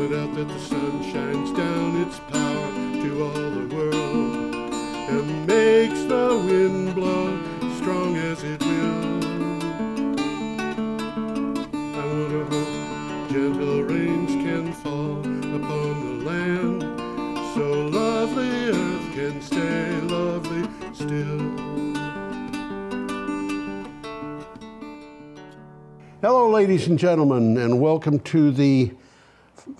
point out that the sun shines down its power to all the world and makes the wind blow strong as it will. I wonder how gentle rains can fall upon the land, so lovely earth can stay lovely still. Hello, ladies and gentlemen, and welcome to the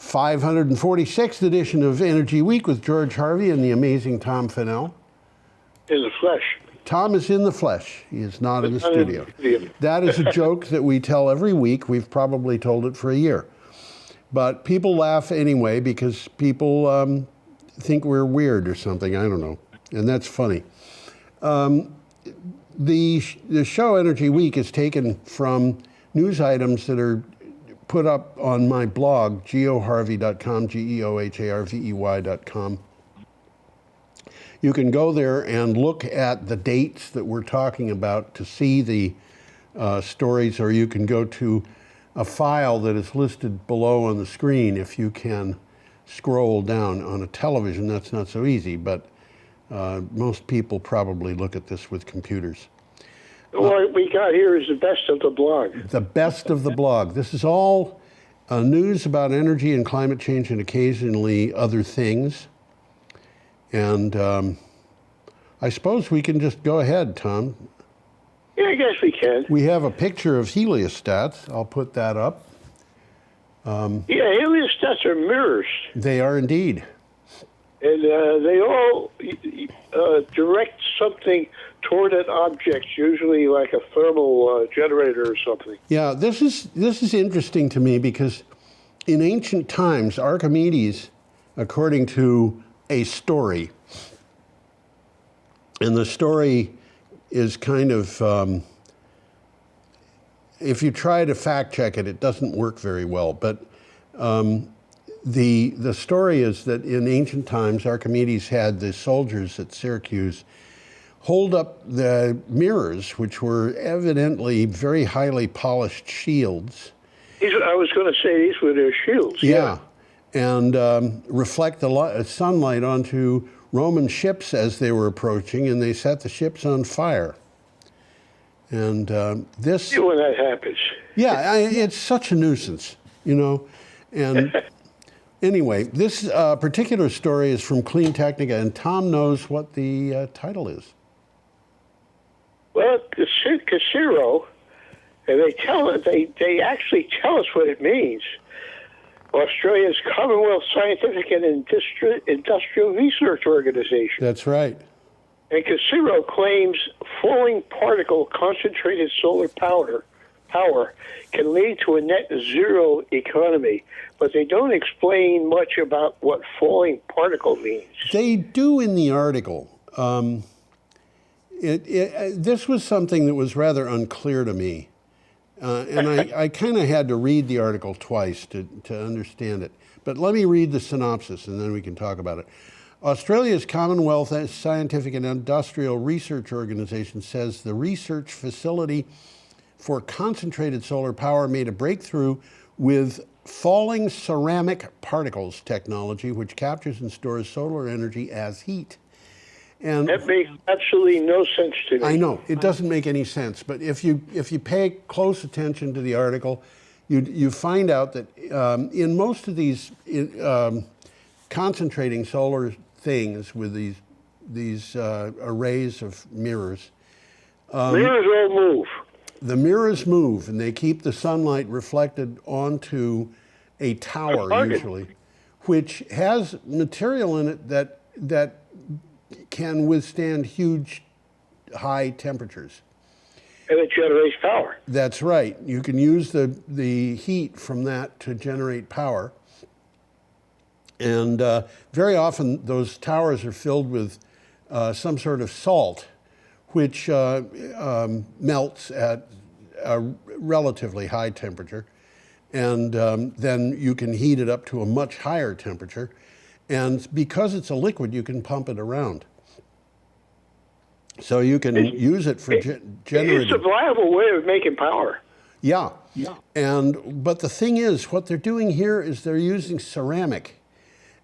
546th edition of Energy Week with George Harvey and the amazing Tom Fennell. In the flesh. Tom is in the flesh. He is not in the studio. That is a joke that we tell every week. We've probably told it for a year. But people laugh anyway because people think we're weird or something. I don't know. And that's funny. The show Energy Week is taken from news items that are put up on my blog, geoharvey.com, geoharvey.com. You can go there and look at the dates that we're talking about to see the stories, or you can go to a file that is listed below on the screen if you can scroll down. On a television, that's not so easy, but most people probably look at this with computers. What we got here is the best of the blog. The best of the blog. This is all news about energy and climate change and occasionally other things. And I suppose we can just go ahead, Tom. Yeah, I guess we can. We have a picture of heliostats. I'll put that up. Yeah, heliostats are mirrors. They are indeed. And they all direct something toward an object, usually like a thermal generator or something. Yeah, this is interesting to me because in ancient times, Archimedes, according to a story, and the story is kind of, if you try to fact check it, it doesn't work very well, but the story is that in ancient times, Archimedes had the soldiers at Syracuse hold up the mirrors, which were evidently very highly polished shields. I was going to say these were their shields. Yeah, and reflect the sunlight onto Roman ships as they were approaching, and they set the ships on fire. And this... See when that happens. Yeah, it's such a nuisance, you know. And anyway, this particular story is from Clean Technica, and Tom knows what the title is. Well, Casiro, and they actually tell us what it means. Australia's Commonwealth Scientific and Industrial Research Organization. That's right. And Casiro claims falling particle concentrated solar power can lead to a net zero economy, but they don't explain much about what falling particle means. They do in the article. This was something that was rather unclear to me. And I kind of had to read the article twice to understand it. But let me read the synopsis and then we can talk about it. Australia's Commonwealth Scientific and Industrial Research Organization says the research facility for concentrated solar power made a breakthrough with falling ceramic particles technology, which captures and stores solar energy as heat. And that makes absolutely no sense to me. I know, it doesn't make any sense, but if you pay close attention to the article, you find out that in most of these concentrating solar things with these arrays of mirrors. Mirrors all move. The mirrors move, and they keep the sunlight reflected onto a tower, usually, which has material in it that can withstand huge, high temperatures. And it generates power. That's right. You can use the heat from that to generate power. And very often those towers are filled with some sort of salt, which melts at a relatively high temperature. And then you can heat it up to a much higher temperature. And because it's a liquid, you can pump it around. So you can use it for generating. It's a viable way of making power. Yeah. But the thing is, what they're doing here is they're using ceramic.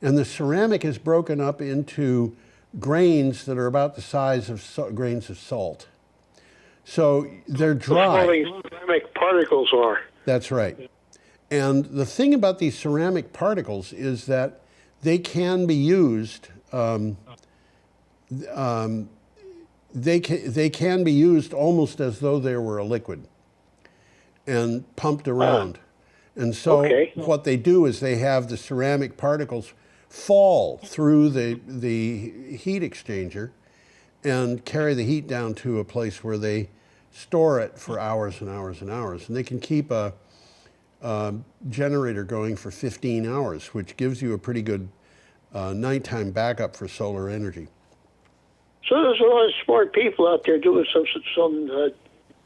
And the ceramic is broken up into grains that are about the size of grains of salt. So they're dry. Falling ceramic particles are. That's right. And the thing about these ceramic particles is that they can be used. They can be used almost as though they were a liquid, and pumped around. And so what they do is they have the ceramic particles fall through the heat exchanger and carry the heat down to a place where they store it for hours and hours and hours. And they can keep a generator going for 15 hours, which gives you a pretty good nighttime backup for solar energy. So there's a lot of smart people out there doing some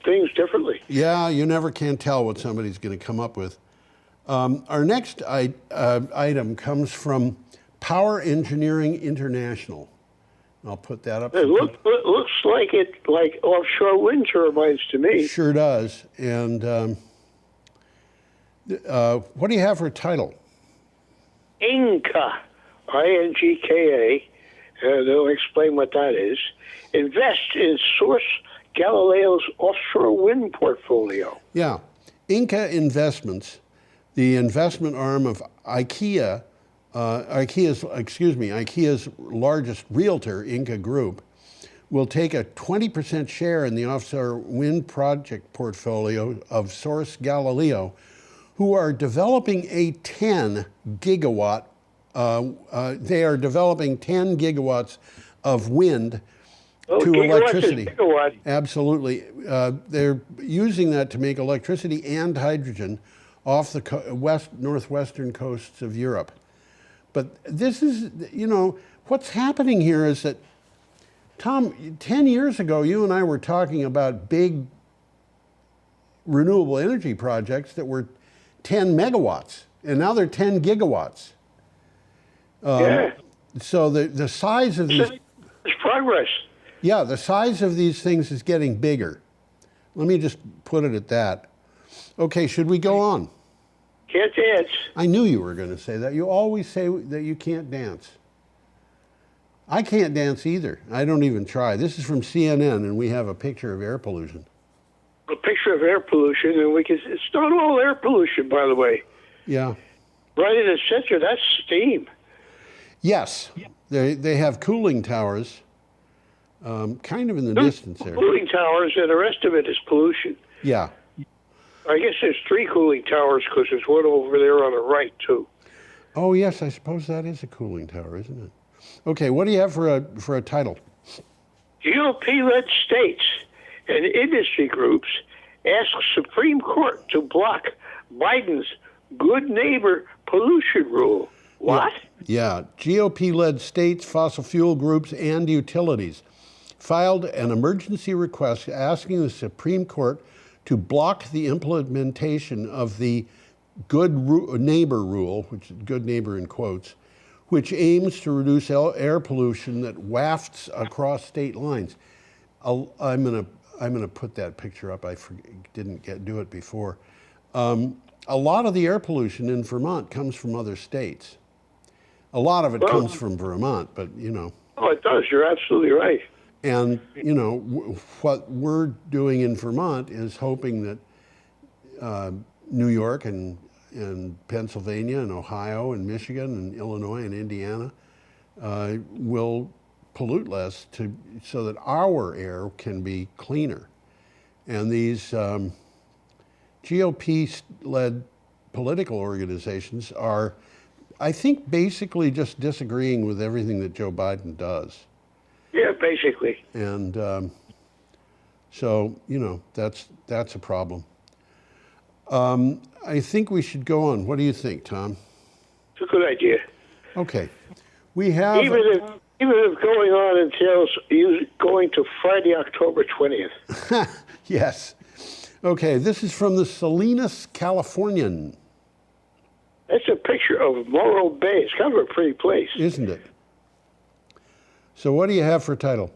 things differently. Yeah, you never can tell what somebody's going to come up with. Our next item comes from Power Engineering International. I'll put that up. It looks like offshore wind turbines to me. Sure does. And what do you have for a title? INGKA, INGKA. They'll explain what that is. Invest in Source Galileo's offshore wind portfolio. Yeah. Inca Investments, the investment arm of IKEA's largest realtor, Inca Group, will take a 20% share in the offshore wind project portfolio of Source Galileo, who are developing a 10 gigawatt they are developing 10 gigawatts of wind to electricity. Absolutely. They're using that to make electricity and hydrogen off the northwestern coasts of Europe. But this is, what's happening here is that, Tom, 10 years ago, you and I were talking about big renewable energy projects that were 10 megawatts, and now they're 10 gigawatts. So the size of these... It's progress. Yeah, the size of these things is getting bigger. Let me just put it at that. Okay, should we go on? Can't dance. I knew you were going to say that. You always say that you can't dance. I can't dance either. I don't even try. This is from CNN, and we have a picture of air pollution. A picture of air pollution, and it's not all air pollution, by the way. Yeah. Right in the center, that's steam. Yes, they have cooling towers, kind of in the distance there. Cooling towers, and the rest of it is pollution. Yeah. I guess there's 3 cooling towers because there's one over there on the right too. Oh yes, I suppose that is a cooling tower, isn't it? Okay, what do you have for a title? GOP-led states and industry groups ask Supreme Court to block Biden's good neighbor pollution rule. What? Yeah. GOP-led states, fossil fuel groups, and utilities filed an emergency request asking the Supreme Court to block the implementation of the good neighbor rule, which is good neighbor in quotes, which aims to reduce air pollution that wafts across state lines. I'm gonna put that picture up. I didn't do it before. A lot of the air pollution in Vermont comes from other states. A lot of it comes from Vermont, but Oh, it does. You're absolutely right. And what we're doing in Vermont is hoping that New York and Pennsylvania and Ohio and Michigan and Illinois and Indiana will pollute less so that our air can be cleaner. And these GOP-led political organizations are, I think, basically just disagreeing with everything that Joe Biden does. Yeah, basically. And so, that's a problem. I think we should go on. What do you think, Tom? It's a good idea. Okay. We have... Even if going on entails going to Friday, October 20th. Yes. Okay, this is from the Salinas Californian. That's a picture of Morro Bay. It's kind of a pretty place. Isn't it? So what do you have for a title?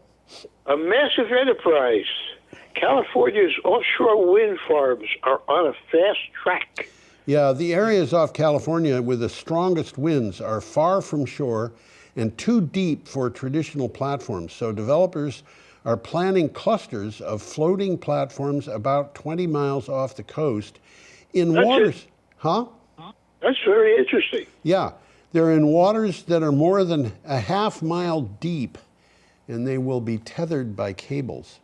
A massive enterprise California's offshore wind farms are on a fast track. Yeah, the areas off California with the strongest winds are far from shore and too deep for traditional platforms. So developers are planning clusters of floating platforms about 20 miles off the coast in That's waters. it. Huh? That's very interesting. Yeah, they're in waters that are more than a half mile deep, and they will be tethered by cables.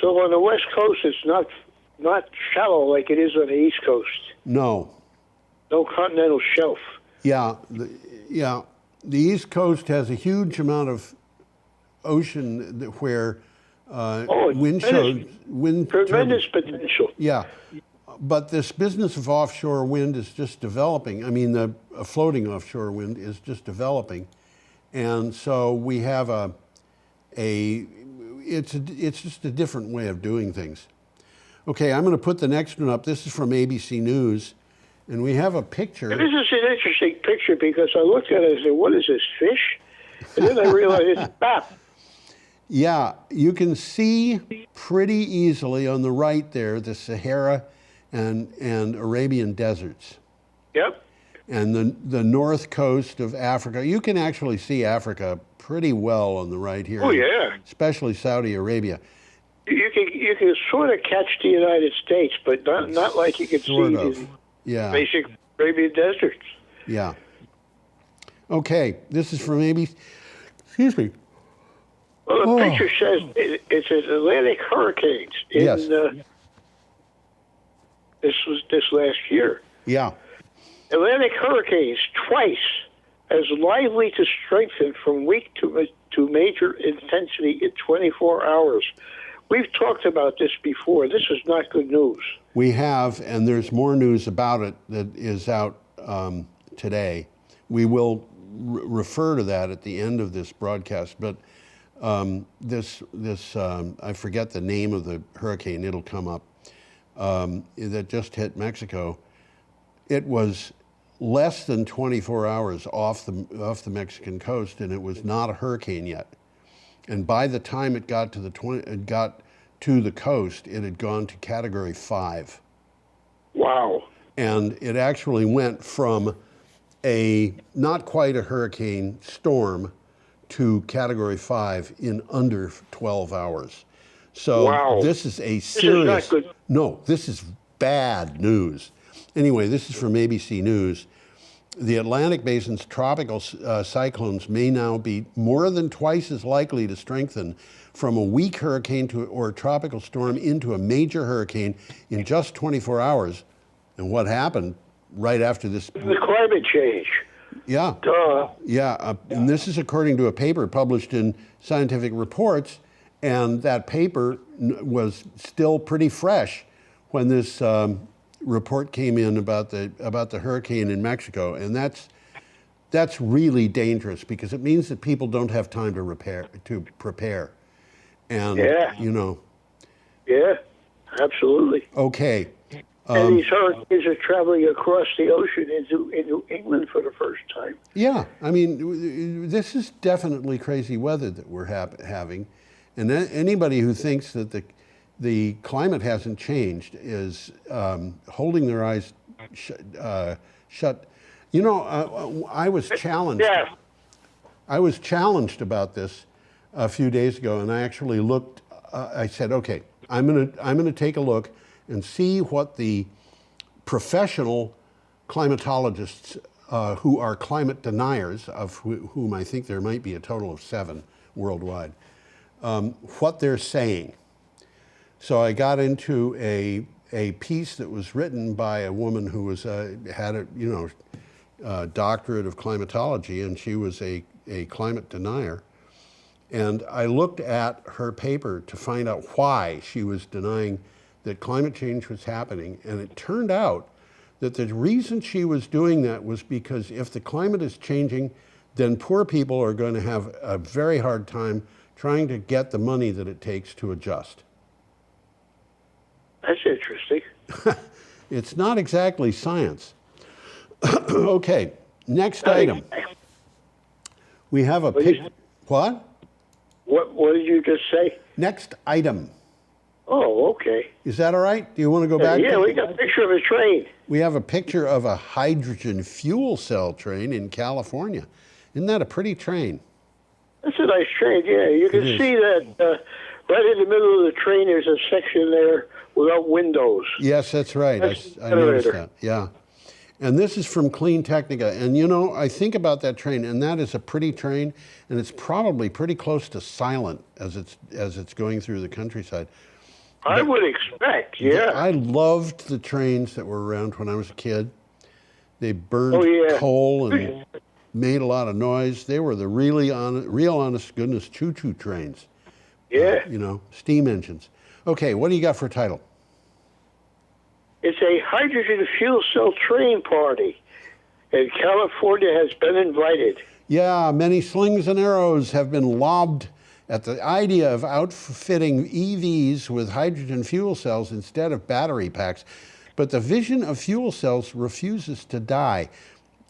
So on the West Coast, it's not shallow like it is on the East Coast. No. No continental shelf. Yeah, the East Coast has a huge amount of ocean where wind Tremendous turbines. potential. Yeah, but this business of offshore wind is just developing. I mean, the floating offshore wind is just developing, and so we have it's just a different way of doing things. Okay, I'm going to put the next one up. This is from ABC News, and we have a picture. This is an interesting picture because I looked at it and said, "What is this, fish?" And then I realized it's BAP. Yeah, you can see pretty easily on the right there the Sahara and Arabian deserts. Yep. And the north coast of Africa. You can actually see Africa pretty well on the right here. Oh, yeah. Especially Saudi Arabia. You can sort of catch the United States, but not like you can Sort see of. the Yeah. basic Arabian deserts. Yeah. Okay, this is from ABC. Excuse me. Well, the picture says it's Atlantic hurricanes in Yes. this last year. Yeah. Atlantic hurricanes twice as lively to strengthen from weak to major intensity in 24 hours. We've talked about this before. This is not good news. We have, and there's more news about it that is out today. We will refer to that at the end of this broadcast, but this I forget the name of the hurricane. It'll come up. That just hit Mexico. It was less than 24 hours off the Mexican coast, and it was not a hurricane yet. And by the time it got to the coast, it had gone to Category 5. Wow. And it actually went from a not quite a hurricane storm to Category 5 in under 12 hours. So Wow. this is a serious. This is not good. No, this is bad news. Anyway, this is from ABC News. The Atlantic Basin's tropical cyclones may now be more than twice as likely to strengthen from a weak hurricane or a tropical storm into a major hurricane in just 24 hours. And what happened right after this? The climate change. Yeah. Duh. Yeah, and this is according to a paper published in Scientific Reports, and that paper was still pretty fresh when this report came in about the hurricane in Mexico, and that's really dangerous because it means that people don't have time to prepare, and Yeah. Yeah, absolutely. Okay. And these hurricanes are traveling across the ocean into England for the first time. Yeah, I mean, this is definitely crazy weather that we're having, and anybody who thinks that the climate hasn't changed is holding their eyes shut. You know, I was challenged. Yeah. I was challenged about this a few days ago, and I actually looked. I said, "Okay, I'm gonna take a look and see what the professional climatologists who are climate deniers, of whom I think there might be a total of 7 worldwide, what they're saying." So I got into a piece that was written by a woman who had a doctorate of climatology, and she was a climate denier. And I looked at her paper to find out why she was denying that climate change was happening. And it turned out that the reason she was doing that was because if the climate is changing, then poor people are going to have a very hard time trying to get the money that it takes to adjust. That's interesting. It's not exactly science. Okay, next item. We have a picture. What? What did you just say? Next item. Oh, okay. Is that all right? Do you want to go back? Yeah, we got a picture of a train. We have a picture of a hydrogen fuel cell train in California. Isn't that a pretty train? That's a nice train, yeah. You can see that right in the middle of the train there's a section there without windows. Yes, that's right. That's I noticed that, yeah. And this is from Clean Technica. And you know, I think about that train, and that is a pretty train, and it's probably pretty close to silent as it's going through the countryside. I would expect, yeah. I loved the trains that were around when I was a kid. They burned coal and made a lot of noise. They were the real honest goodness choo-choo trains. Yeah. You know, steam engines. Okay, what do you got for a title? It's a hydrogen fuel cell train party, and California has been invited. Yeah, many slings and arrows have been lobbed at the idea of outfitting EVs with hydrogen fuel cells instead of battery packs. But the vision of fuel cells refuses to die.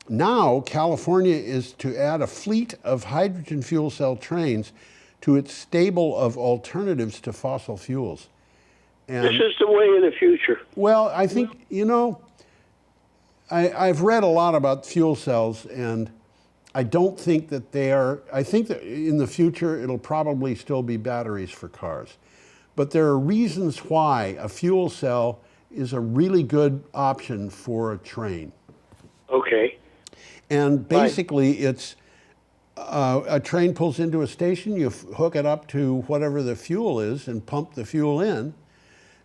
Now, California is to add a fleet of hydrogen fuel cell trains to its stable of alternatives to fossil fuels. And, this is the way of the future. well, I think, you know, I've read a lot about fuel cells, and I don't think that they are, I think that in the future it'll probably still be batteries for cars. But there are reasons why a fuel cell is a really good option for a train. Okay. And basically it's a train pulls into a station, you hook it up to whatever the fuel is and pump the fuel in.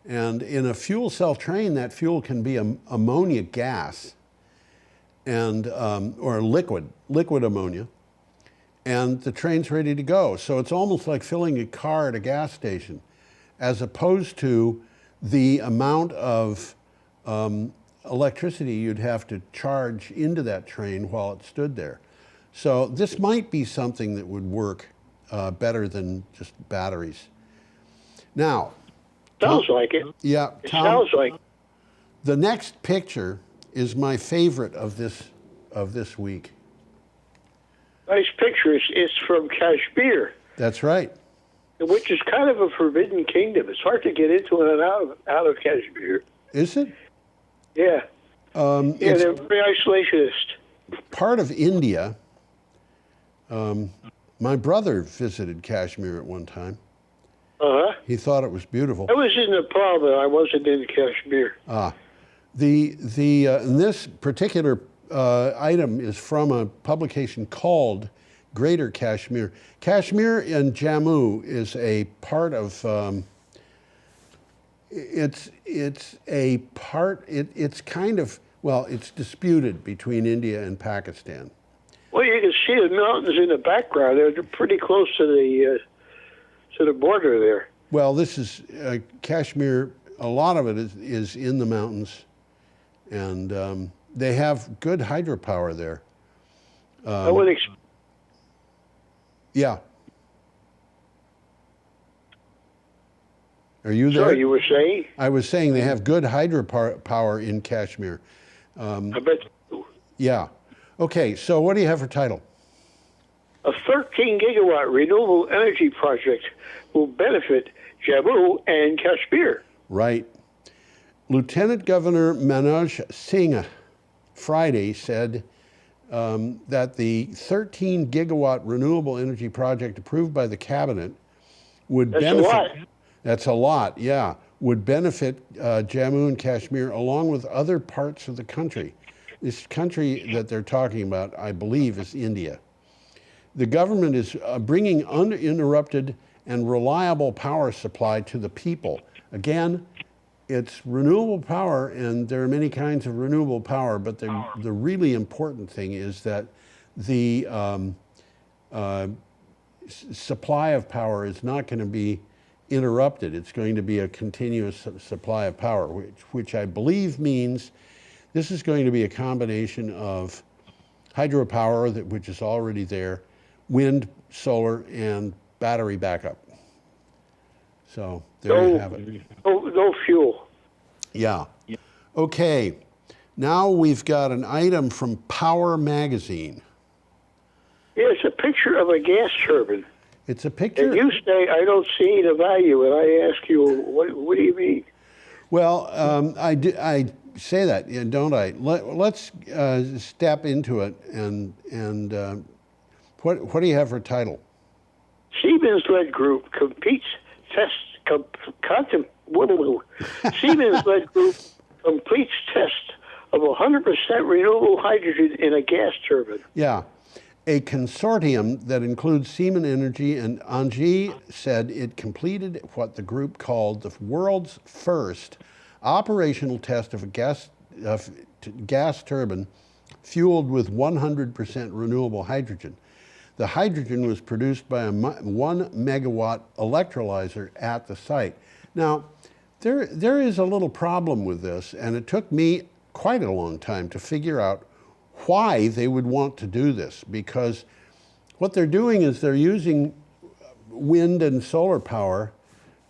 And in a fuel cell train, that fuel can be ammonia gas and or liquid ammonia, and the train's ready to go. So it's almost like filling a car at a gas station, as opposed to the amount of electricity you'd have to charge into that train while it stood there. So this might be something that would work better than just batteries. Now, sounds like it. Yeah, it Tom, sounds like. The next picture is my favorite of this week. Nice picture. It's from Kashmir, That's right. which is kind of a forbidden kingdom. It's hard to get into and out of Kashmir. Is it? Yeah. Yeah, It's they're very isolationist. part of India. My brother visited Kashmir at one time. Uh-huh. He thought it was beautiful. I was in Nepal, but I wasn't in Kashmir. And this particular item is from a publication called Greater Kashmir. Kashmir and Jammu is a part of. It's kind of, well, it's disputed between India and Pakistan. Well, you can see the mountains in the background. They're pretty close to the border there. Well, this is Kashmir. A lot of it is in the mountains, and they have good hydropower there. I would Yeah. Are you there? Sorry, you were saying? I was saying they have good hydropower in Kashmir. I bet. Yeah. Okay, so what do you have for title? A 13-gigawatt renewable energy project will benefit Jammu and Kashmir. Right. Lieutenant Governor Manoj Singh Friday said that the 13-gigawatt renewable energy project approved by the cabinet would benefit. A lot. That's a lot, yeah. Would benefit Jammu and Kashmir along with other parts of the country. This country that they're talking about, I believe, is India. The government is bringing uninterrupted and reliable power supply to the people. Again, it's renewable power, and there are many kinds of renewable power, but the really important thing is that the supply of power is not going to be interrupted. It's going to be a continuous supply of power, which I believe means this is going to be a combination of hydropower, which is already there, wind, solar, and battery backup. So there you have it. No fuel. Yeah. Okay. Now we've got an item from Power Magazine. Yeah, it's a picture of a gas turbine. It's a picture. And you say, I don't see the value, and I ask you, what do you mean? Well, I say that, don't I? Let's step into it, and what do you have for title? Siemens-led group Siemens-led group completes test of 100% renewable hydrogen in a gas turbine. Yeah. A consortium that includes Siemens Energy and Engie said it completed what the group called the world's first operational test of a gas turbine fueled with 100% renewable hydrogen. The hydrogen was produced by a 1 megawatt electrolyzer at the site. Now, there is a little problem with this, and it took me quite a long time to figure out why they would want to do this, because what they're doing is they're using wind and solar power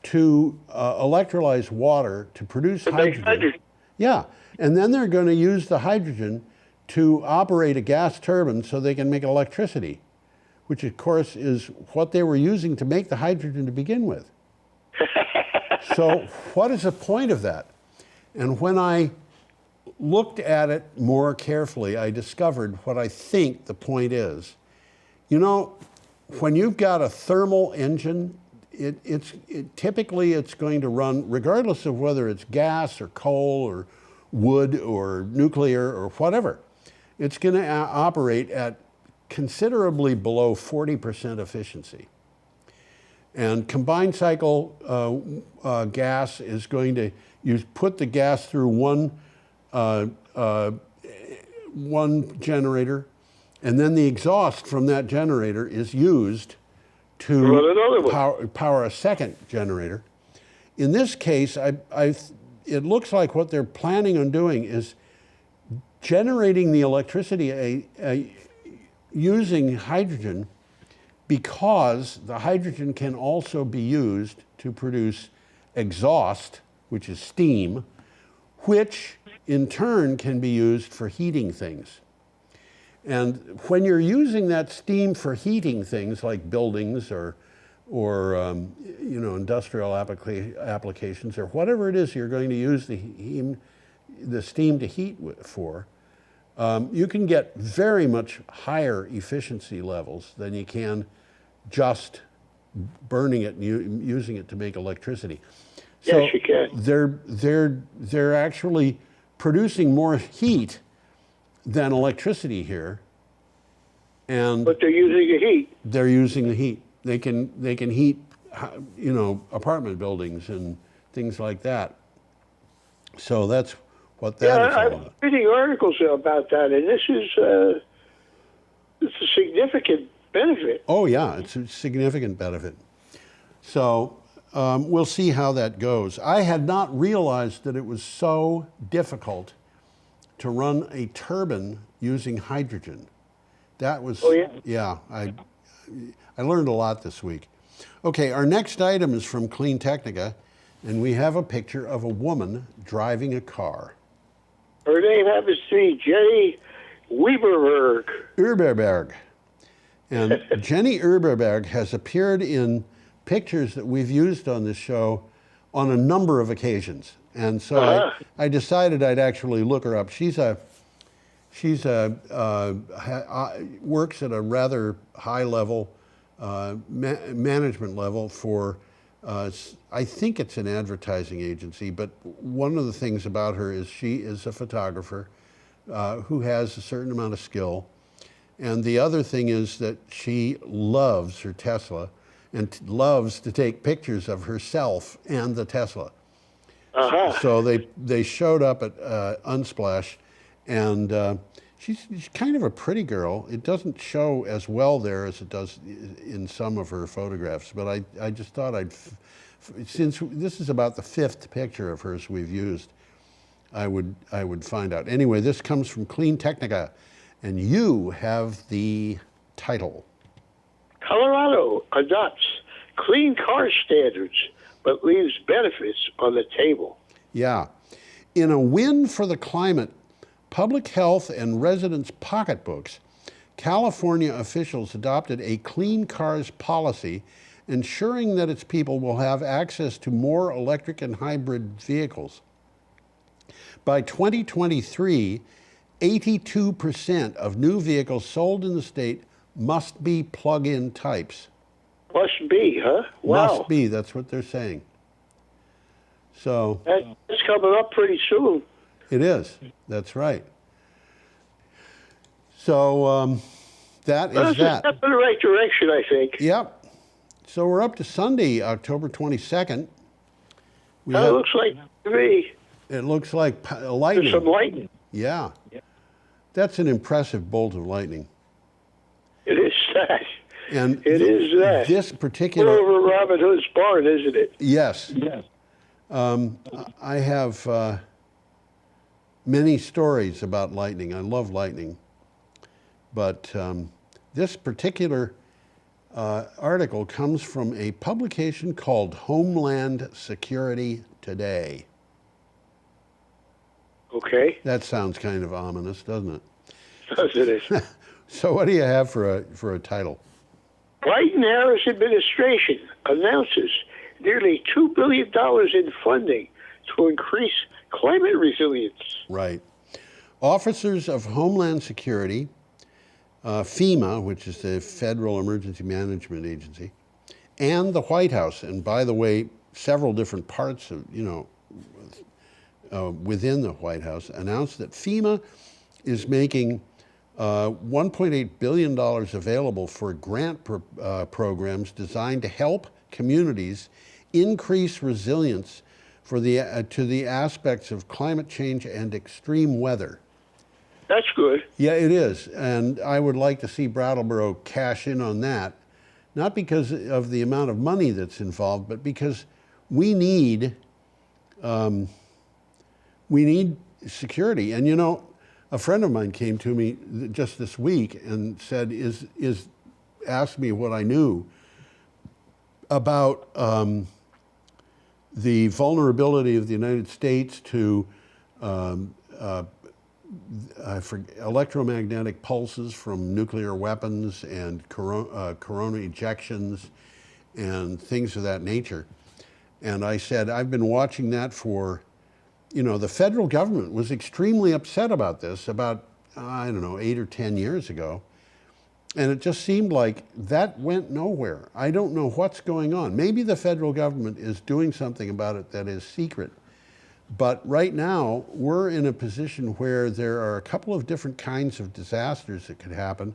to electrolyze water to produce hydrogen. Yeah, and then they're going to use the hydrogen to operate a gas turbine so they can make electricity, which of course is what they were using to make the hydrogen to begin with. So what is the point of that? And when I looked at it more carefully, I discovered what I think the point is. You know, when you've got a thermal engine, typically it's going to run, regardless of whether it's gas or coal or wood or nuclear or whatever, it's going to operate at considerably below 40% efficiency. And combined cycle gas is going to, you put the gas through one generator, and then the exhaust from that generator is used to power a second generator. In this case, it looks like what they're planning on doing is generating the electricity using hydrogen, because the hydrogen can also be used to produce exhaust, which is steam, which in turn can be used for heating things. And when you're using that steam for heating things like buildings or industrial applications or whatever it is you're going to use the steam to heat for, you can get very much higher efficiency levels than you can just burning it and using it to make electricity. So yes, you can. They're actually producing more heat than electricity here, but they're using the heat. They're using the heat. They can heat, apartment buildings and things like that. So that's what that is all about. I'm reading articles about that, and this is it's a significant benefit. Oh yeah, it's a significant benefit. So we'll see how that goes. I had not realized that it was so difficult to run a turbine using hydrogen. That was, yeah, I learned a lot this week. Okay, our next item is from Clean Technica, and we have a picture of a woman driving a car. Her name happens to be Jenny Urberberg. And Jenny Urberberg has appeared in pictures that we've used on this show on a number of occasions. And so I decided I'd actually look her up. She's works at a rather high level, management level for, I think it's an advertising agency, but one of the things about her is she is a photographer who has a certain amount of skill. And the other thing is that she loves her Tesla and loves to take pictures of herself and the Tesla. So they showed up at Unsplash, and she's kind of a pretty girl. It doesn't show as well there as it does in some of her photographs, but I just thought since this is about the 5th picture of hers we've used, I would find out. Anyway, this comes from Clean Technica, and you have the title. Colorado adopts clean car standards, but leaves benefits on the table. Yeah. In a win for the climate, public health, and residents' pocketbooks, California officials adopted a clean cars policy, ensuring that its people will have access to more electric and hybrid vehicles. By 2023, 82% of new vehicles sold in the state must be plug-in types. Must be, huh? Wow. Must be, that's what they're saying. So That's coming up pretty soon. it is, that's right. So that is That's a that. step in the right direction, I think. Yep. So we're up to Sunday, October 22nd. We It have- looks like to me it looks like there's lightning. some lightning. Yeah. That's an impressive bolt of lightning. It is that. And It is that. this We're particular, over Robin Hood's barn, isn't it? yes. I have many stories about lightning. I love lightning. But this particular article comes from a publication called Homeland Security Today. Okay. That sounds kind of ominous, doesn't it? Doesn't it? So what do you have for a title? Biden-Harris administration announces nearly $2 billion in funding to increase climate resilience. Right. Officers of Homeland Security, FEMA, which is the Federal Emergency Management Agency, and the White House, and by the way, several different parts of, within the White House, announced that FEMA is making $1.8 billion available for grant programs designed to help communities increase resilience for to the aspects of climate change and extreme weather. That's good. Yeah, it is. And I would like to see Brattleboro cash in on that, not because of the amount of money that's involved, but because we need security. And a friend of mine came to me just this week and said, asked me what I knew about the vulnerability of the United States to electromagnetic pulses from nuclear weapons and corona ejections and things of that nature. And I said, I've been watching that for, the federal government was extremely upset about this about, 8 or 10 years ago. And it just seemed like that went nowhere. I don't know what's going on. Maybe the federal government is doing something about it that is secret. But right now, we're in a position where there are a couple of different kinds of disasters that could happen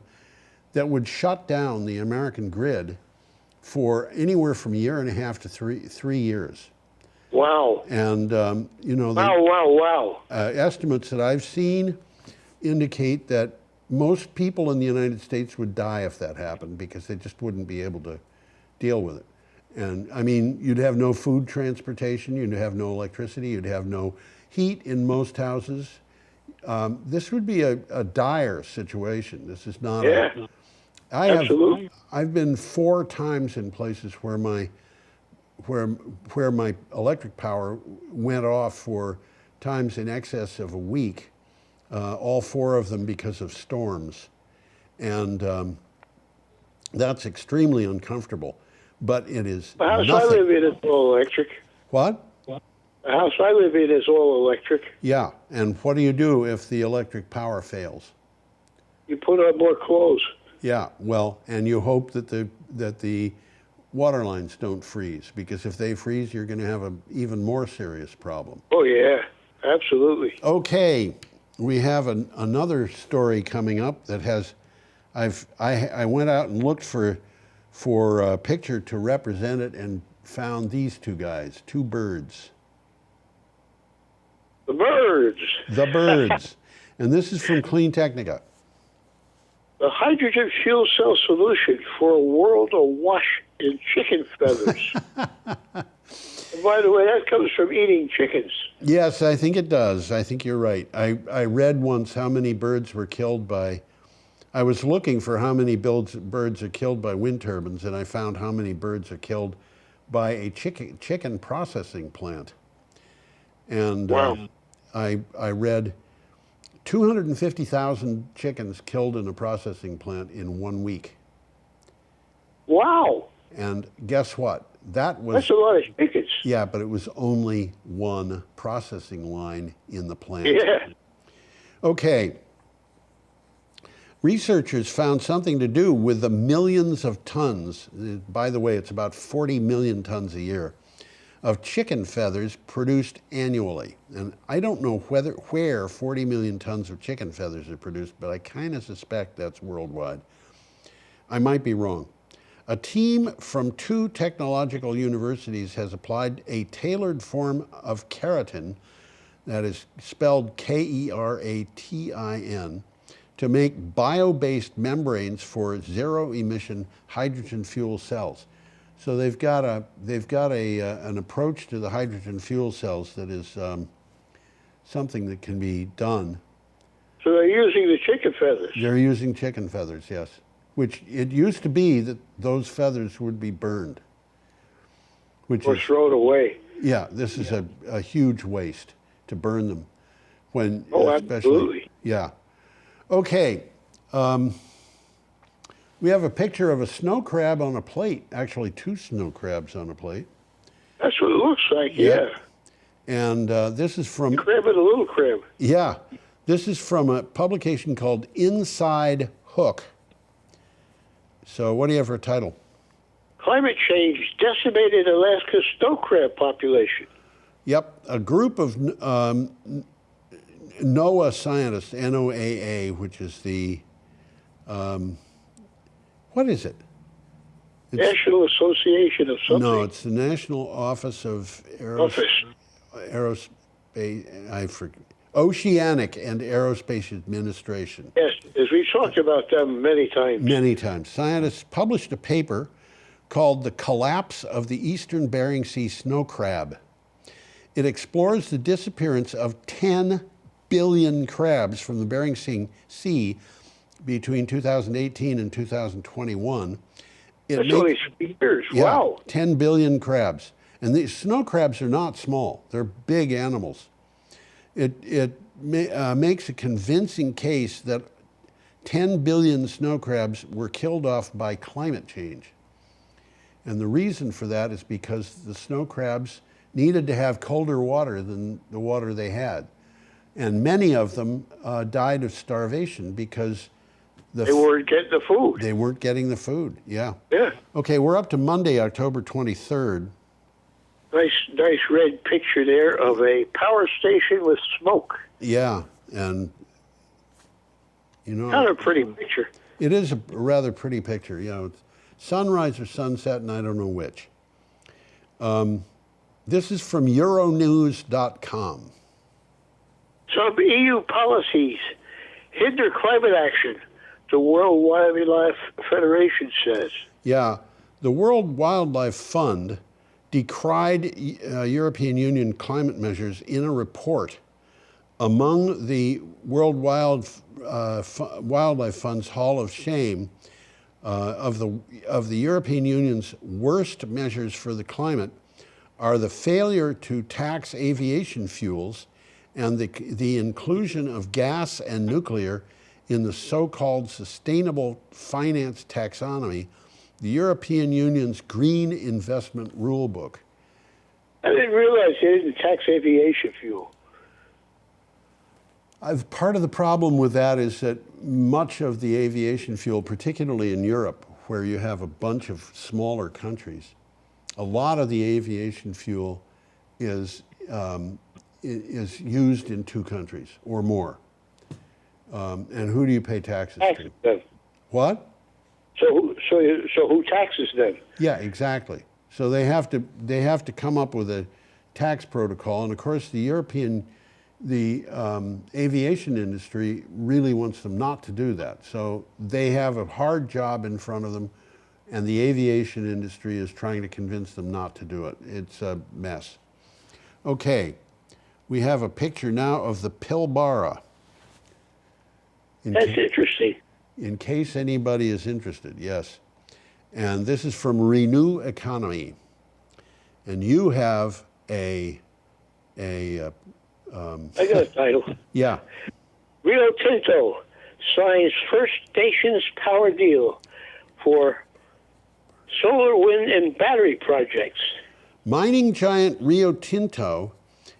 that would shut down the American grid for anywhere from a year and a half to 3 years. Wow. And, Wow. estimates that I've seen indicate that most people in the United States would die if that happened because they just wouldn't be able to deal with it. And I mean, you'd have no food transportation, you'd have no electricity, you'd have no heat in most houses. This would be a dire situation. This is not absolutely. I've been 4 times in places where my electric power went off for times in excess of a week, all 4 of them because of storms. And that's extremely uncomfortable, but it is The house nothing. I live in is all electric. What? The house I live in is all electric. Yeah, and what do you do if the electric power fails? You put on more clothes. Yeah, well, and you hope that the water lines don't freeze, because if they freeze, you're going to have an even more serious problem. Oh, yeah, absolutely. Okay, we have another story coming up that has, I went out and looked for a picture to represent it and found these 2 guys, 2 birds. The birds. The birds. And this is from Clean Technica. The hydrogen fuel cell solution for a world awash in chicken feathers. And by the way, that comes from eating chickens. Yes, I think it does. I think you're right. I read once how many birds were killed by, I was looking for how many birds are killed by wind turbines, and I found how many birds are killed by a chicken processing plant. And Wow. I read 250,000 chickens killed in a processing plant in 1 week. Wow. And guess what? That's a lot of chickens. Yeah, but it was only one processing line in the plant. Yeah. Okay. Researchers found something to do with the millions of tons, by the way, it's about 40 million tons a year, of chicken feathers produced annually. And I don't know where 40 million tons of chicken feathers are produced, but I kind of suspect that's worldwide. I might be wrong. A team from 2 technological universities has applied a tailored form of keratin, that is spelled Keratin, to make bio-based membranes for zero-emission hydrogen fuel cells. So they've got an approach to the hydrogen fuel cells that is something that can be done. So they're using the chicken feathers. They're using chicken feathers, yes. Which it used to be that those feathers would be burned. Or thrown away. Yeah, this is a huge waste to burn them. Absolutely. Yeah. Okay. We have a picture of a snow crab on a plate. Actually, 2 snow crabs on a plate. That's what it looks like, yeah. And this is from... Crab and a little crab. Yeah. This is from a publication called Inside Hook. So what do you have for a title? Climate change decimated Alaska's snow crab population. Yep. A group of NOAA scientists, NOAA, which is the... what is it? National Association of something. No, it's the National Office of Aerospace. I forget. Oceanic and Aerospace Administration. Yes, as we talked about them many times. Many times. Scientists published a paper called The Collapse of the Eastern Bering Sea Snow Crab. It explores the disappearance of 10 billion crabs from the Bering Sea between 2018 and 2021. That's only 3 years. Yeah, Wow. 10 billion crabs. And these snow crabs are not small. They're big animals. It makes a convincing case that 10 billion snow crabs were killed off by climate change. And the reason for that is because the snow crabs needed to have colder water than the water they had. And many of them died of starvation because they weren't getting the food. They weren't getting the food, yeah. Yeah. Okay, we're up to Monday, October 23rd. Nice red picture there of a power station with smoke. Yeah, and you know, kind of a pretty picture. It is a rather pretty picture. You know, it's sunrise or sunset, and I don't know which. This is from Euronews.com. Some EU policies hinder climate action, the World Wildlife Federation says. Yeah, the World Wildlife Fund decried European Union climate measures in a report. Among the World Wildlife Fund's Hall of Shame of the European Union's worst measures for the climate are the failure to tax aviation fuels and the inclusion of gas and nuclear in the so-called sustainable finance taxonomy, the European Union's Green Investment Rulebook. I didn't realize they didn't tax aviation fuel. Part of the problem with that is that much of the aviation fuel, particularly in Europe, where you have a bunch of smaller countries, a lot of the aviation fuel is used in 2 countries or more. And who do you pay taxes to? Them. What? So who taxes them? Yeah, exactly. So they have to come up with a tax protocol, and of course the aviation industry really wants them not to do that. So they have a hard job in front of them, and the aviation industry is trying to convince them not to do it. It's a mess. Okay, we have a picture now of the Pilbara. That's interesting. In case anybody is interested, yes. And this is from Renew Economy. And you have I got a title. Yeah. Rio Tinto signs First Nations power deal for solar, wind, and battery projects. Mining giant Rio Tinto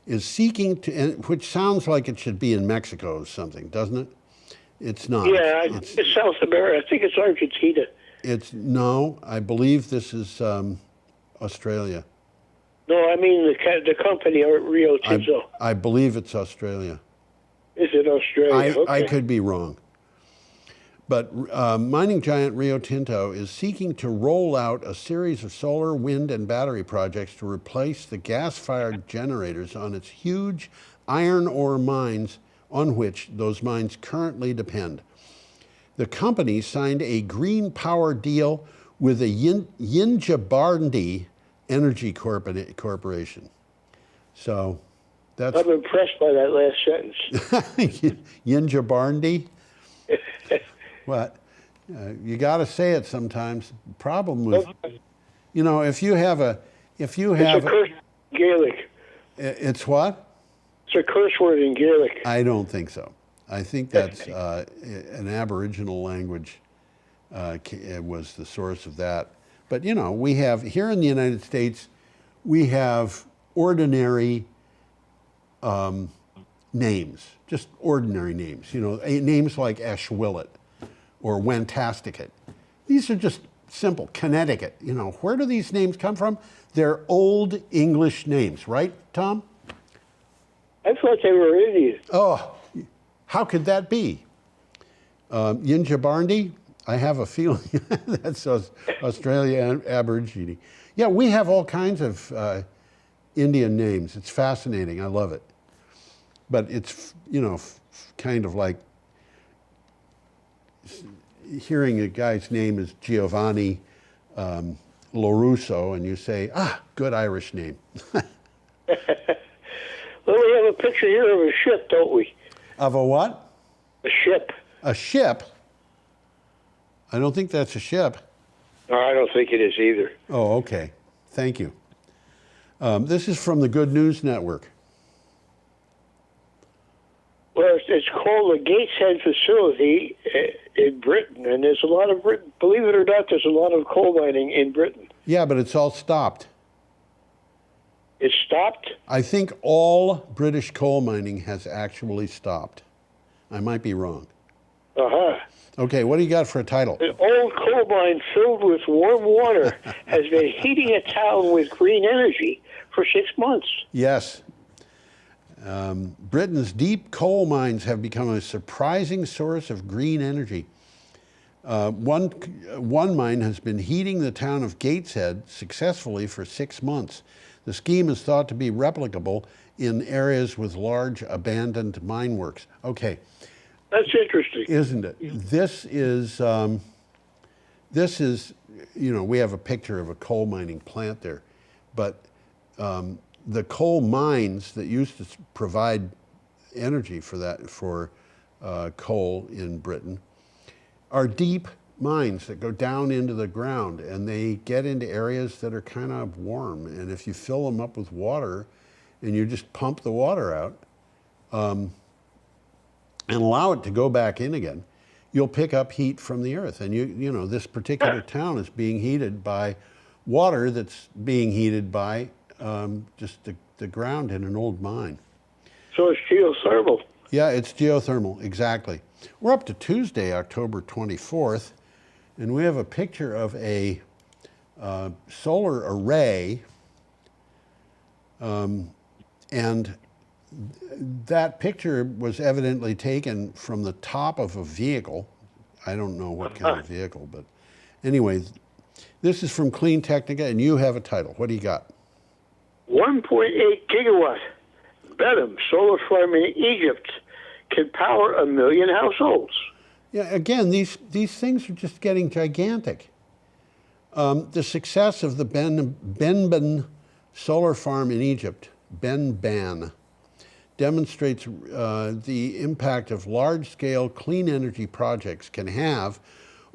is seeking to, which sounds like it should be in Mexico or something, doesn't it? It's not. Yeah, it's South America. I think it's Argentina. No, I believe this is Australia. No, I mean the company Rio Tinto. I believe it's Australia. Is it Australia? Okay. I could be wrong. But mining giant Rio Tinto is seeking to roll out a series of solar, wind, and battery projects to replace the gas-fired generators on its huge iron ore mines on which those mines currently depend. The company signed a green power deal with a Yindjibarndi Energy Corporation. So that's... I'm impressed by that last sentence. Yindjibarndi? What? You got to say it sometimes. Problem with, if you have it's a curse in Gaelic. It's what? It's a curse word in Gaelic. I don't think so. I think that's an Aboriginal language was the source of that. But we have here in the United States, we have ordinary names, just ordinary names. Names like Ashwillet or Wentasticate. These are just simple. Connecticut. Where do these names come from? They're old English names, right, Tom? I thought they were Indian. Oh, how could that be? Yindjibarndi, I have a feeling that's Australia and Aborigine. Yeah, we have all kinds of Indian names. It's fascinating. I love it. But it's, kind of like hearing a guy's name is Giovanni Lorusso, and you say, good Irish name. Well, we have a picture here of a ship, don't we? Of a what? A ship. A ship? I don't think that's a ship. No, I don't think it is either. Oh, okay. Thank you. This is from the Good News Network. Well, it's called the Gateshead facility in Britain, and there's a lot of, believe it or not, there's a lot of coal mining in Britain. Yeah, but it's all stopped. It's stopped? I think all British coal mining has actually stopped. I might be wrong. Uh-huh. Okay, what do you got for a title? An old coal mine filled with warm water has been heating a town with green energy for 6 months. Yes. Britain's deep coal mines have become a surprising source of green energy. One mine has been heating the town of Gateshead successfully for 6 months. The scheme is thought to be replicable in areas with large abandoned mine works. Okay. That's interesting. Isn't it? This is, we have a picture of a coal mining plant there, but the coal mines that used to provide energy for coal in Britain are deep mines that go down into the ground, and they get into areas that are kind of warm. And if you fill them up with water and you just pump the water out and allow it to go back in again, you'll pick up heat from the earth. And this particular town is being heated by water that's being heated by just the ground in an old mine. So it's geothermal. Yeah, it's geothermal, exactly. We're up to Tuesday, October 24th, and we have a picture of a solar array, and that picture was evidently taken from the top of a vehicle. I don't know what kind of vehicle, but anyway, this is from Clean Technica, and you have a title. What do you got? 1.8 gigawatt Bedham solar farm in Egypt can power 1 million households. Yeah, again, these things are just getting gigantic. The success of the Benban solar farm in Egypt, Benban, demonstrates the impact of large-scale clean energy projects can have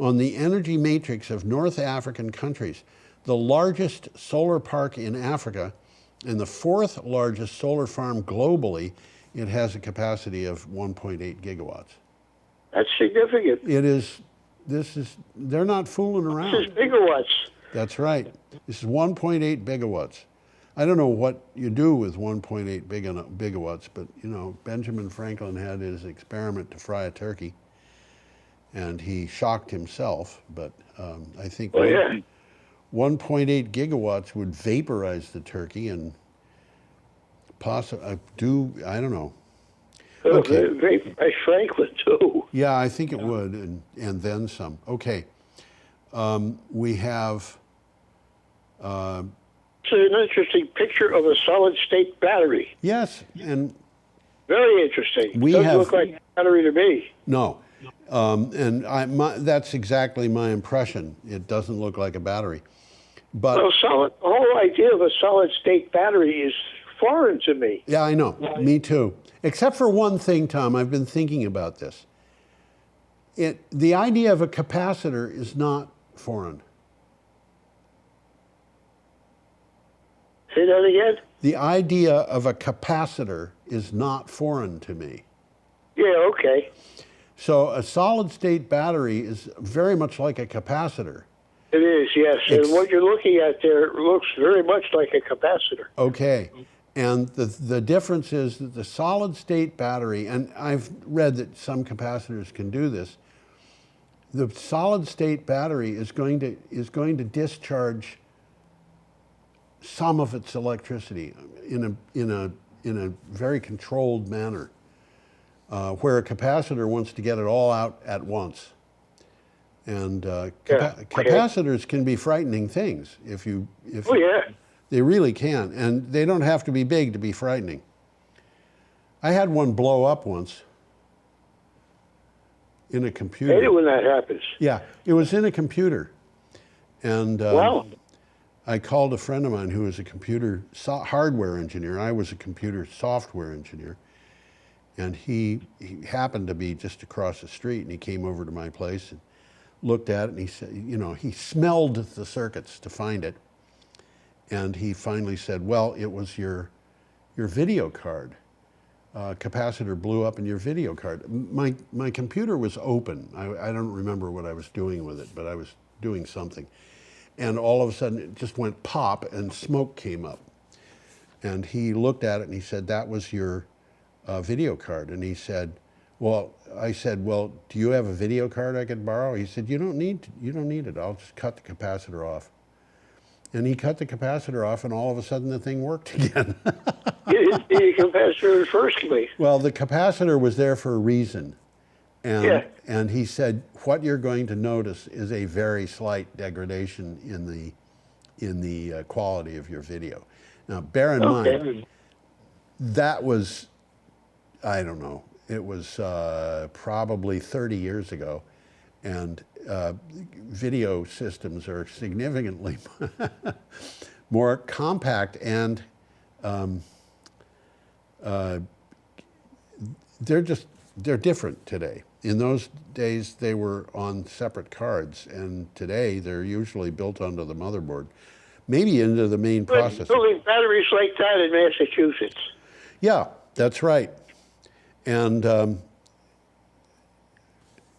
on the energy matrix of North African countries. The largest solar park in Africa and the 4th largest solar farm globally it has a capacity of 1.8 gigawatts. That's significant. It is, they're not fooling This around. is gigawatts. That's right. This is 1.8 gigawatts. I don't know what you do with 1.8 gigawatts, but you know, Benjamin Franklin had his experiment to fry a turkey, and he shocked himself. But I think 1.8 gigawatts would vaporize the turkey and possibly I don't know. Okay. Franklin too. Yeah, I think it would, and then some. Okay, we have. It's an interesting picture of a solid-state battery. Yes, and Very interesting. We Doesn't have- look like a battery to me. no, and that's exactly my impression. It doesn't look like a battery, but Well, the whole idea of a solid-state battery is foreign to me. yeah, I know. Me too. Except for one thing, Tom. I've been thinking about this. The idea of a capacitor is not foreign. Say that again? The idea of a capacitor is not foreign to me. Yeah, okay. So a solid state battery is very much like a capacitor. It is, yes. And what you're looking at there looks very much like a capacitor. Okay. And the difference is that the solid state battery, and I've read that some capacitors can do this, the solid state battery is going to discharge some of its electricity in a very controlled manner, where a capacitor wants to get it all out at once. And capacitors can be frightening things Oh, yeah. they really can, and they don't have to be big to be frightening. I had one blow up once in a computer. I hate it when that happens. Yeah, it was in a computer, and Wow. I called a friend of mine who was a computer hardware engineer. I was a computer software engineer, and he happened to be just across the street, and he came over to my place and looked at it, and he said, he smelled the circuits to find it, and he finally said, well, it was your video card. Capacitor blew up in your video card. My computer was open. I don't remember what I was doing with it, but I was doing something. And all of a sudden it just went pop and smoke came up. And he looked at it and he said, that was your video card. And he said, I said, well, do you have a video card I could borrow? He said, you don't need it. I'll just cut the capacitor off. And he cut the capacitor off, and all of a sudden the thing worked again. The capacitor firstly. Well, the capacitor was there for a reason. Yeah. And he said, what you're going to notice is a very slight degradation in the quality of your video. Now, bear in mind, that was, I don't know, it was probably 30 years ago, and video systems are significantly more compact, and they're different today. In those days, they were on separate cards, and today they're usually built onto the motherboard, maybe into the main processor. Building batteries like that in Massachusetts. Yeah, that's right. And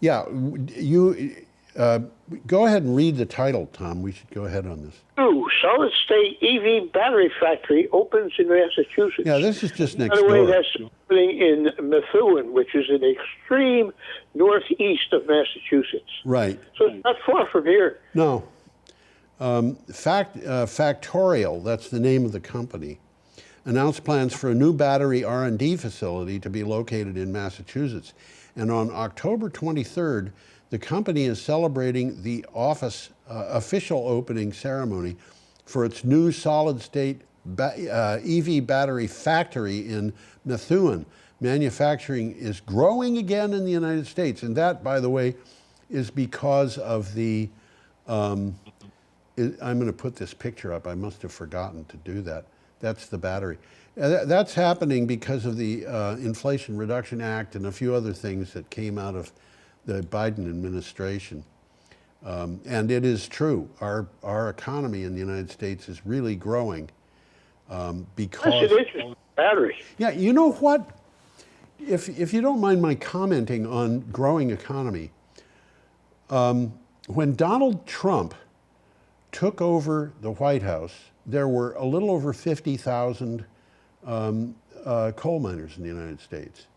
you go ahead and read the title, Tom. We should go ahead on this. Solid-state EV battery factory opens in Massachusetts. Yeah, this is just next By the way, door. that's opening in Methuen, which is in the extreme northeast of Massachusetts. Right. So it's not far from here. No. Factorial, that's the name of the company, announced plans for a new battery R&D facility to be located in Massachusetts. And on October 23rd, the company is celebrating the official opening ceremony for its new solid-state EV battery factory in Methuen. Manufacturing is growing again in the United States, and that, by the way, is because of the, I'm going to put this picture up. I must have forgotten to do that. That's the battery. That's happening because of the Inflation Reduction Act and a few other things that came out of the Biden administration. And it is true. Our economy in the United States is really growing because... That's an interesting battery. Yeah, you know what? if you don't mind my commenting on growing economy, when Donald Trump took over the White House, there were a little over 50,000 coal miners in the United States.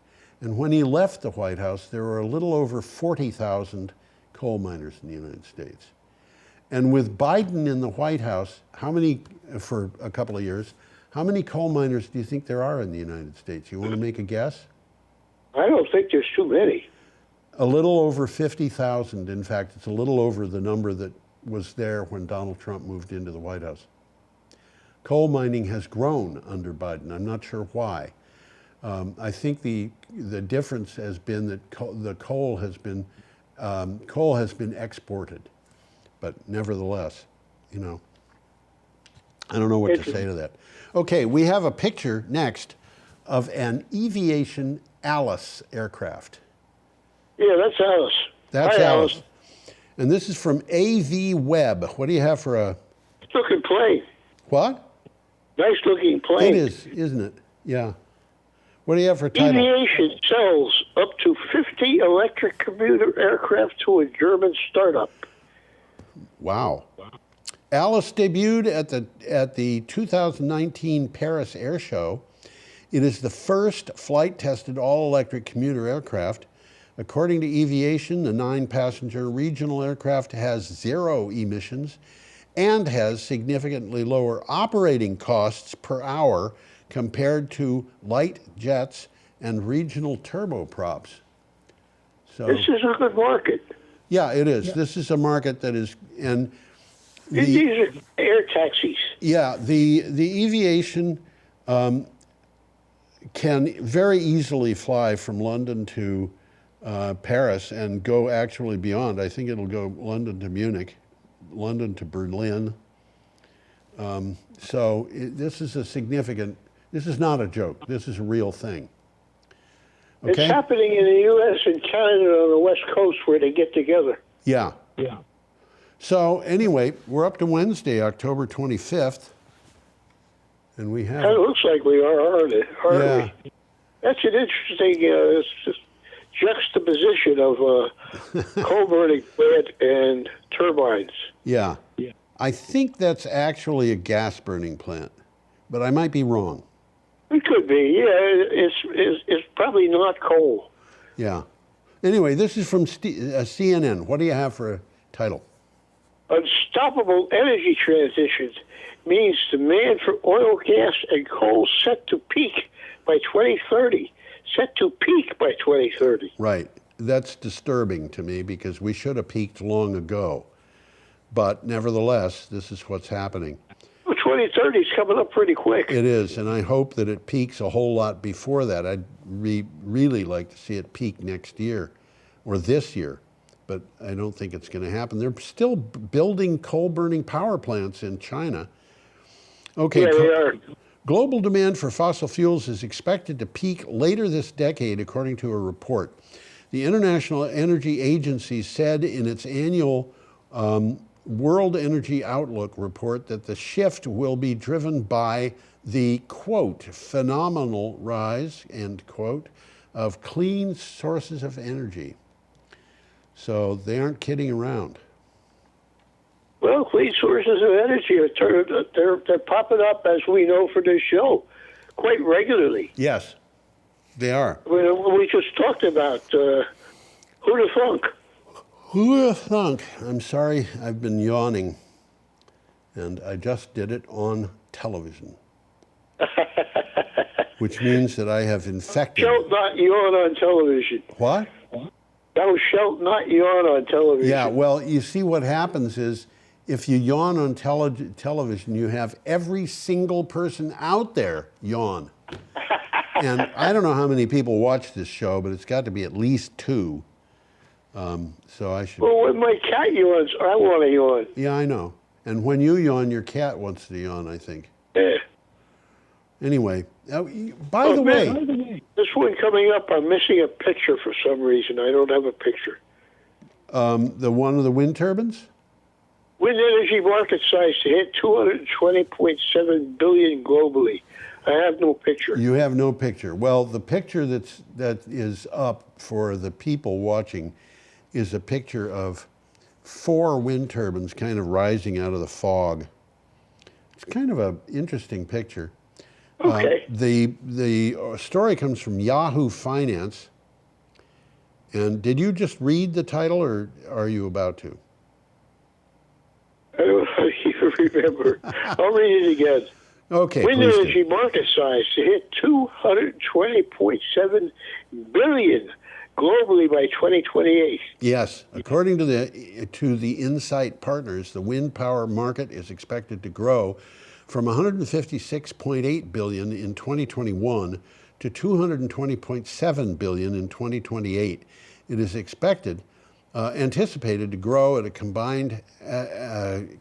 And when he left the White House, there were a little over 40,000 coal miners in the United States. And with Biden in the White House, how many, for a couple of years, how many coal miners do you think there are in the United States? You want to make a guess? I don't think there's too many. A little over 50,000. In fact, it's a little over the number that was there when Donald Trump moved into the White House. Coal mining has grown under Biden. I'm not sure why. I think the difference has been that coal has been exported, but nevertheless, you know, I don't know what to say to that. Okay, we have a picture next of an Aviation Alice aircraft. Yeah, that's Alice. That's Hi, Alice. And this is from AV Web. What do you have for a... Looking plane. What? Nice looking plane. It is, isn't it? Yeah. What do you have for a title? Aviation sells up to 50 electric commuter aircraft to a German startup. Wow. Alice debuted at the 2019 Paris Air Show. It is the first flight-tested all-electric commuter aircraft. According to Aviation, the 9-passenger regional aircraft has 0 emissions and has significantly lower operating costs per hour compared to light jets and regional turboprops. So This is a good market. yeah, it is. Yeah. This is a market that is, and These are air taxis. yeah, the Aviation can very easily fly from London to Paris and go actually beyond. I think it'll go London to Munich, London to Berlin. This is a significant, this is not a joke. This is a real thing. Okay? It's happening in the U.S. and Canada on the West Coast where they get together. Yeah. Yeah. So anyway, we're up to Wednesday, October 25th. And we have... It looks like we are, aren't Yeah. we? That's an interesting it's just juxtaposition of coal burning plant and turbines. Yeah. I think that's actually a gas burning plant, but I might be wrong. It could be, yeah. It's probably not coal. Yeah. Anyway, this is from CNN. What do you have for a title? Unstoppable energy transitions means demand for oil, gas, and coal set to peak by 2030. Set to peak by 2030. Right. That's disturbing to me because we should have peaked long ago. But nevertheless, this is what's happening. Well, 2030 is coming up pretty quick. It is, and I hope that it peaks a whole lot before that. I'd really like to see it peak next year or this year, but I don't think it's going to happen. They're still building coal-burning power plants in China. Okay. Yeah, they are. Global demand for fossil fuels is expected to peak later this decade, according to a report. The International Energy Agency said in its annual World Energy Outlook report that the shift will be driven by the, quote, phenomenal rise, end quote, of clean sources of energy. So they aren't kidding around. Well, clean sources of energy they're popping up, as we know, for this show quite regularly. Yes, they are. We just talked about who'd have thunk? Who would have thunk? I'm sorry, I've been yawning, and I just did it on television, which means that I have infected. Shalt not yawn on television. What? Thou shalt not yawn on television. Yeah, well, you see what happens is if you yawn on television, you have every single person out there yawn. And I don't know how many people watch this show, but it's got to be at least 2. So I should... Well, when my cat yawns, I want to yawn. Yeah, I know. And when you yawn, your cat wants to yawn, I think. Yeah. Anyway, by the way... This one coming up, I'm missing a picture for some reason. I don't have a picture. The one of the wind turbines? Wind energy market size to hit 220.7 billion globally, I have no picture. You have no picture. Well, the picture that is up for the people watching is a picture of 4 wind turbines kind of rising out of the fog. It's kind of an interesting picture. Okay. The story comes from Yahoo Finance. And did you just read the title, or are you about to? I don't know if you remember. I'll read it again. Okay, Wind please energy do. market size to hit 220.7 billion globally by 2028. Yes, according to the Insight Partners, the wind power market is expected to grow from 156.8 billion in 2021 to 220.7 billion in 2028. It is anticipated to grow at a combined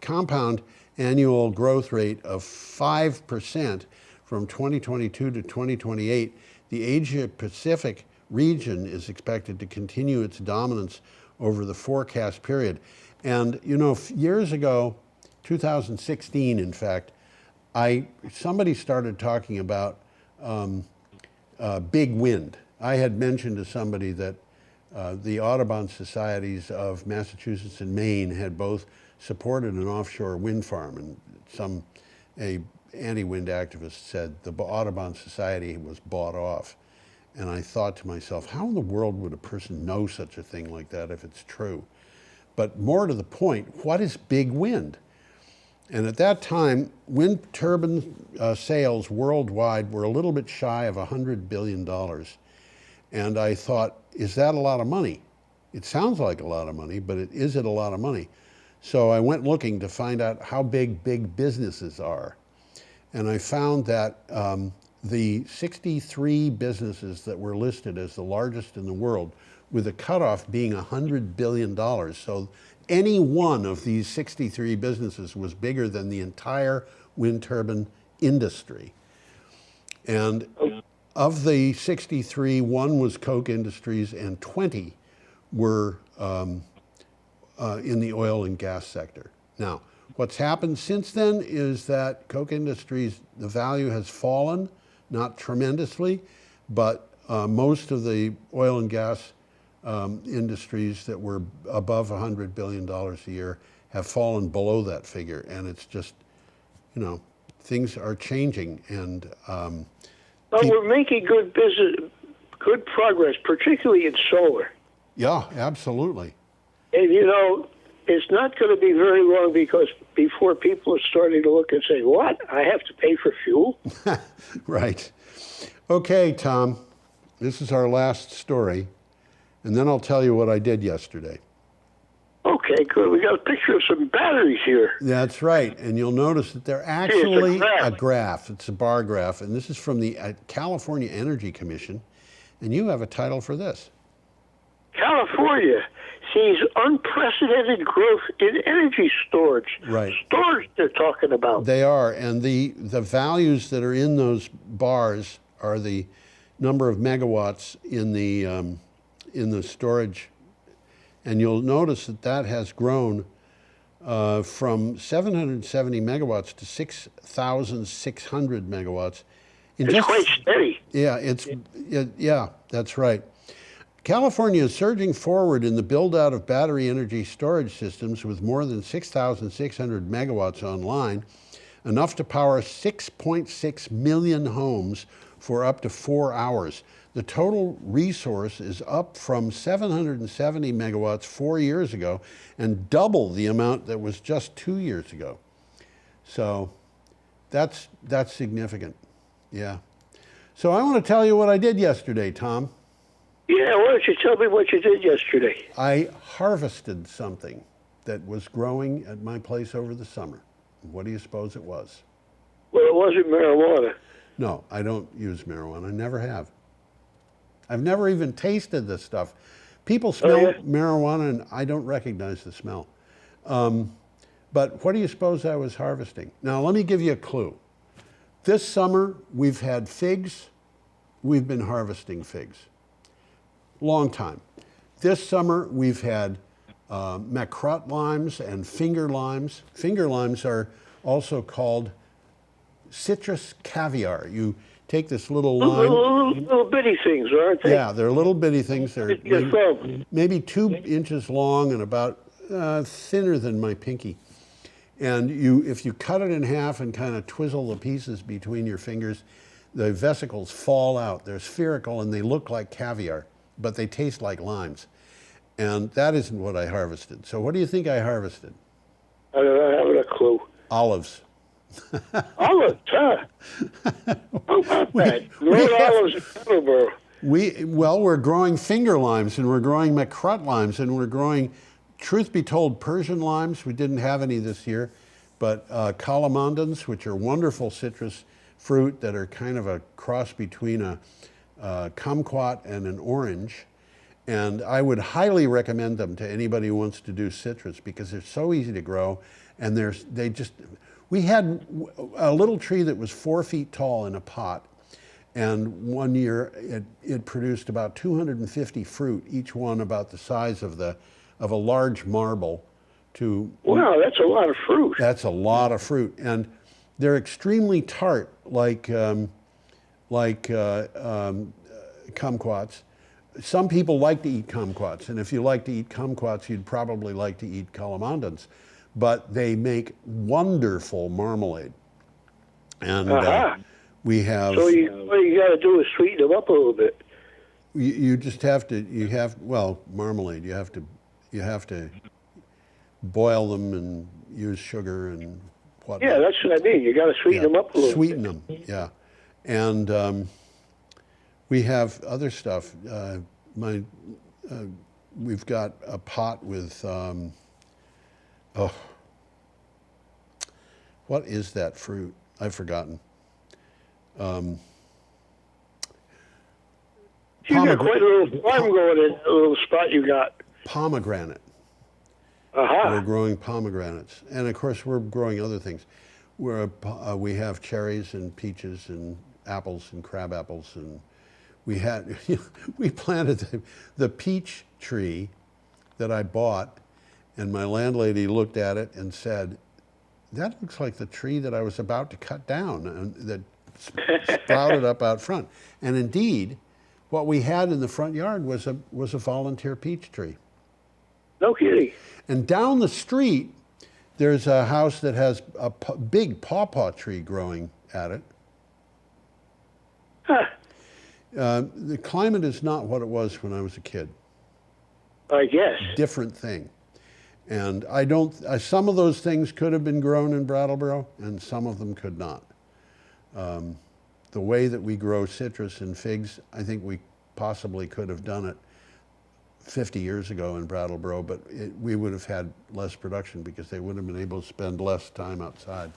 compound annual growth rate of 5% from 2022 to 2028. The Asia Pacific region is expected to continue its dominance over the forecast period. And you know, years ago, 2016 in fact, somebody started talking about big wind. I had mentioned to somebody that the Audubon Societies of Massachusetts and Maine had both supported an offshore wind farm, and a anti-wind activist said the Audubon Society was bought off. And I thought to myself, how in the world would a person know such a thing like that if it's true? But more to the point, what is big wind? And at that time, wind turbine sales worldwide were a little bit shy of $100 billion. And I thought, is that a lot of money? It sounds like a lot of money, but is it a lot of money? So I went looking to find out how big businesses are. And I found that the 63 businesses that were listed as the largest in the world, with a cutoff being $100 billion. So any one of these 63 businesses was bigger than the entire wind turbine industry. And of the 63, one was Koch Industries and 20 were in the oil and gas sector. Now, what's happened since then is that Koch Industries, the value has fallen, not tremendously, but most of the oil and gas industries that were above $100 billion a year have fallen below that figure. And it's just, you know, things are changing. And But we're making good progress, particularly in solar. yeah, absolutely. And, you know, it's not going to be very long before people are starting to look and say, what? I have to pay for fuel? Right. Okay, Tom, this is our last story, and then I'll tell you what I did yesterday. Okay, good. We got a picture of some batteries here. That's right, and you'll notice that they're actually a graph. It's a bar graph, and this is from the California Energy Commission, and you have a title for this. California sees unprecedented growth in energy storage. Right. Storage they're talking about. They are, and the values that are in those bars are the number of megawatts in the storage, and you'll notice that has grown from 770 megawatts to 6,600 megawatts. It's quite steady. Yeah, yeah, that's right. California is surging forward in the build-out of battery energy storage systems with more than 6,600 megawatts online, enough to power 6.6 million homes for up to 4 hours. The total resource is up from 770 megawatts 4 years ago and double the amount that was just 2 years ago. So that's significant, yeah. So I want to tell you what I did yesterday, Tom. Yeah, why don't you tell me what you did yesterday? I harvested something that was growing at my place over the summer. What do you suppose it was? Well, it wasn't marijuana. No, I don't use marijuana. I never have. I've never even tasted this stuff. People smell marijuana and I don't recognize the smell. But what do you suppose I was harvesting? Now, let me give you a clue. This summer, we've had figs. We've been harvesting figs. Long time. This summer, we've had macrot limes and finger limes. Finger limes are also called citrus caviar. You take this little lime. Little bitty things, aren't they? Yeah, they're little bitty things. They're Yes, maybe 2 inches long and about thinner than my pinky. And if you cut it in half and kind of twizzle the pieces between your fingers, the vesicles fall out. They're spherical and they look like caviar, but they taste like limes. And that isn't what I harvested. So what do you think I harvested? I don't have a clue. Olives. Olives, huh? How about that? Olives in Brattleboro. We're growing finger limes and we're growing McCrut limes and we're growing, truth be told, Persian limes. We didn't have any this year, but calamandans, which are wonderful citrus fruit that are kind of a cross between a kumquat and an orange. And I would highly recommend them to anybody who wants to do citrus because they're so easy to grow and we had a little tree that was 4 feet tall in a pot, and one year it produced about 250 fruit, each one about the size of a large marble. Wow, that's a lot of fruit. That's a lot of fruit, and they're extremely tart, like kumquats. Some people like to eat kumquats, and if you like to eat kumquats, you'd probably like to eat calamandans. But they make wonderful marmalade. And we have... So what you got to do is sweeten them up a little bit. You just have to, marmalade, you have to boil them and use sugar and whatnot. Yeah, that's what I mean. You got to sweeten them up a little Sweeten them, yeah. And we have other stuff. We've got a pot with... what is that fruit? I've forgotten. You got quite a little farm going in a little spot you got. Pomegranate. We're growing pomegranates. And of course, we're growing other things. We have cherries and peaches and apples and crab apples. And we planted the peach tree that I bought. And my landlady looked at it and said, that looks like the tree that I was about to cut down and that sprouted up out front. And indeed, what we had in the front yard was a volunteer peach tree. No kidding. And down the street, there's a house that has a big pawpaw tree growing at it. Huh. The climate is not what it was when I was a kid. I guess. Different thing. And some of those things could have been grown in Brattleboro and some of them could not. The way that we grow citrus and figs, I think we possibly could have done it 50 years ago in Brattleboro, but we would have had less production because they would have been able to spend less time outside.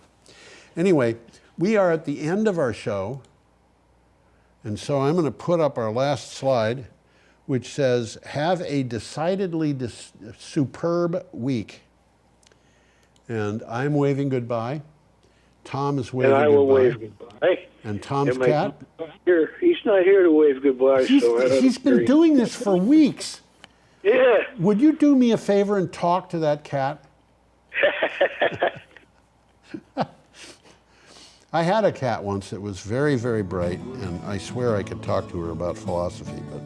Anyway, we are at the end of our show, and so I'm going to put up our last slide, which says, have a decidedly superb week. And I'm waving goodbye. Tom is waving goodbye. And I will wave goodbye. And Tom's cat? He's not here to wave goodbye. He's been doing this for weeks. Yeah. Would you do me a favor and talk to that cat? I had a cat once that was very, very bright, and I swear I could talk to her about philosophy, but